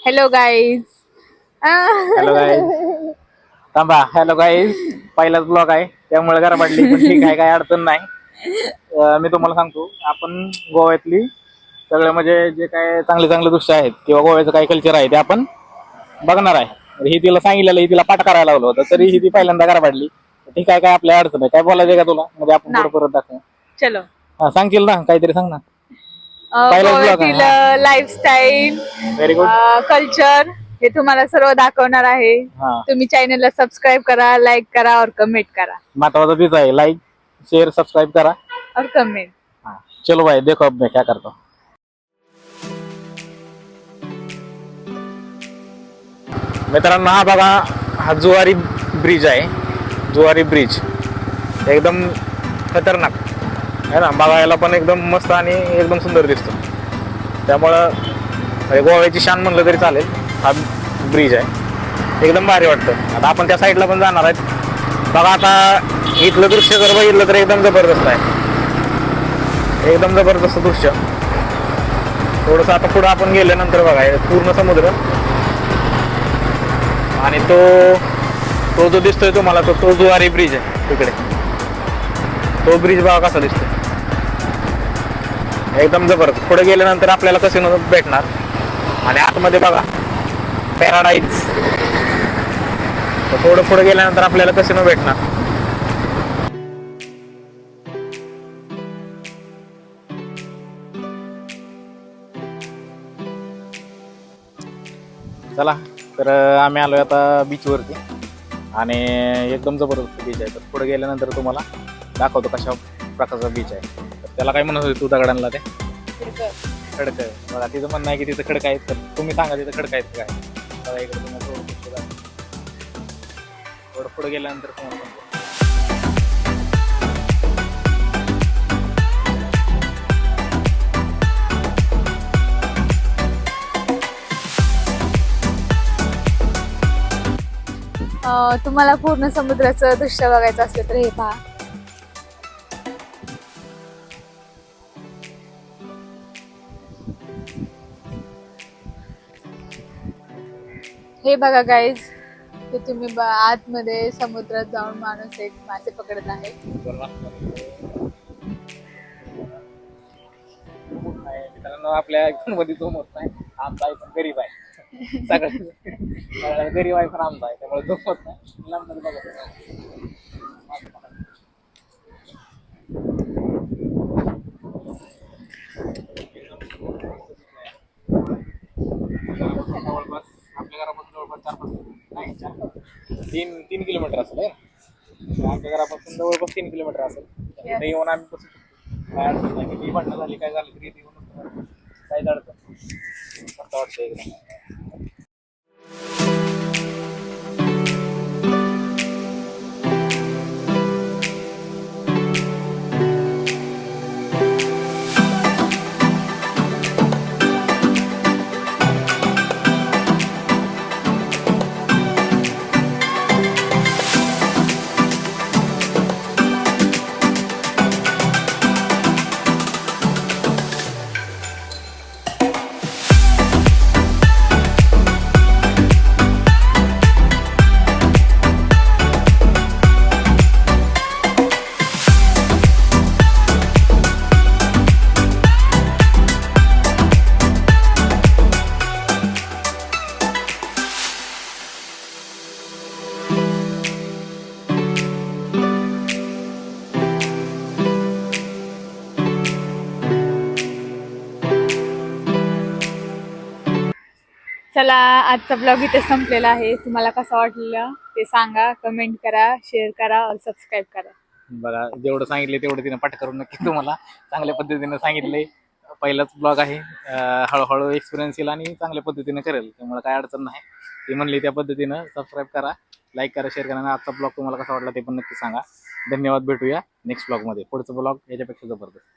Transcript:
Hello guys. Hello guys. थांबा. Hello guys. पहिलाच blog आहे त्यामुळे घरा पडली, पण ठीक आहे, काही अडचण नाही. मी तुम्हाला सांगतो, आपण गोव्यातली सगळं म्हणजे जे काय चांगले चांगले दृश्य आहेत किंवा गोव्याचं काय कल्चर आहे ते आपण बघणार आहे. ही तिला सांगितलेलं, ही तिला पाठ करायला लावलं होतं, तरी ही ती पहिल्यांदा घरा पडली. ठीक आहे, काय आपल्या अडचण आहे, काय बोलायचं का तुला? म्हणजे आपण पुढे परत दाखवू. चलो. हा, सांगशील ना काहीतरी, सांग ना. पहिलाच ब्लॉग गोव्यातील आहे. Lifestyle, very good. कल्चर हे तुम्हाला सर्व दाखवणार आहे. हा, तुम्ही चॅनलला सबस्क्राईब करा, लाईक करा और कमेंट करा. महत्वाचं तीच आहे, लाईक शेअर सबस्क्राईब करा और कमेंट. हाँ, चलो भाई देखो अब मैं क्या करता हूँ. मित्रांनो, हा बघा, हा जुवारी ब्रिज आहे. जुवारी ब्रिज एकदम खतरनाक आहे ना, बघायला पण एकदम मस्त आणि एकदम सुंदर दिसतो. त्यामुळं गोव्याची शान म्हणलं तरी चालेल. हा ब्रिज आहे, एकदम भारी वाटतं. आता आपण त्या साईडला पण जाणार आहेत. बघा, आता इथलं दृश्य जर बघितलं तर एकदम जबरदस्त आहे, एकदम जबरदस्त दृश्य. थोडंसं आता पुढं आपण गेल्यानंतर बघा पूर्ण समुद्र, आणि तो जो दिसतोय तुम्हाला तो जुवारी ब्रिज आहे तिकडे. तो ब्रिज बघा कसा दिसतोय, एकदम जबरदस्त. पुढे गेल्यानंतर आपल्याला कसिनो भेटणार, आणि आतमध्ये बघा पॅराडाईज. थोडं पुढे गेल्यानंतर आपल्याला कसिनो भेटणार. चला, तर आम्ही आलोय आता बीचवरती, आणि एकदम जबरदस्त बीच आहे. तर पुढे गेल्यानंतर तुम्हाला दाखवतो कशा प्रकारचा बीच आहे. तर त्याला काय म्हणत होते तू दगडांना? ते खडक. बघा, तिचं म्हणणं आहे की तिथं खडक आहेत. तर तुम्ही सांगा तिथं खडक आहेत काय? बघा इकडे तुम्हाला थोडं पुढे गेल्यानंतर तुम्हाला सांगतो. तुम्हाला पूर्ण समुद्राचं दृश्य बघायचं असलं तर हे पहा. हे बघा गाईज, की तुम्ही आतमध्ये समुद्रात जाऊन माणूस एक मासे पकडत आहे. मित्रांनो, आपल्या मध्ये तो मोठ नाही, आमचा पण गरीब आहे. सगळं गरीब आहे, पण आमचा आहे, त्यामुळे तो मोठ नाही. लांब बघा. जवळपास आपल्या घरापासून जवळपास 3 किलोमीटर असेल. आमच्या घरापासून जवळपास 3 किलोमीटर असेल. इथे येऊन आम्ही बसू शकतो, काय अडचण नाही. किती भांडणं झाली, काय झालं तरी इथे येऊन काहीच अडचण मस्त वाटतं एकदम. चला, आजचा ब्लॉग इथे संपलेला आहे. तुम्हाला कसं वाटलं ते सांगा, कमेंट करा, शेअर करा और सबस्क्राईब करा. बघा, जेवढं सांगितले तेवढं तिने पाठ करून नक्की तुम्हाला चांगल्या पद्धतीने सांगितले. पहिलाच ब्लॉग आहे, हळूहळू एक्सपिरियन्स येईल आणि चांगल्या पद्धतीने करेल, त्यामुळे काय अडचण नाही. ती म्हणली त्या पद्धतीनं सबस्क्राईब करा, लाईक करा, शेअर करा. आणि आजचा ब्लॉग तुम्हाला कसा वाटला ते पण नक्की सांगा. धन्यवाद. भेटूया नेक्स्ट ब्लॉगमध्ये. पुढचा ब्लॉग याच्यापेक्षा जबरदस्त.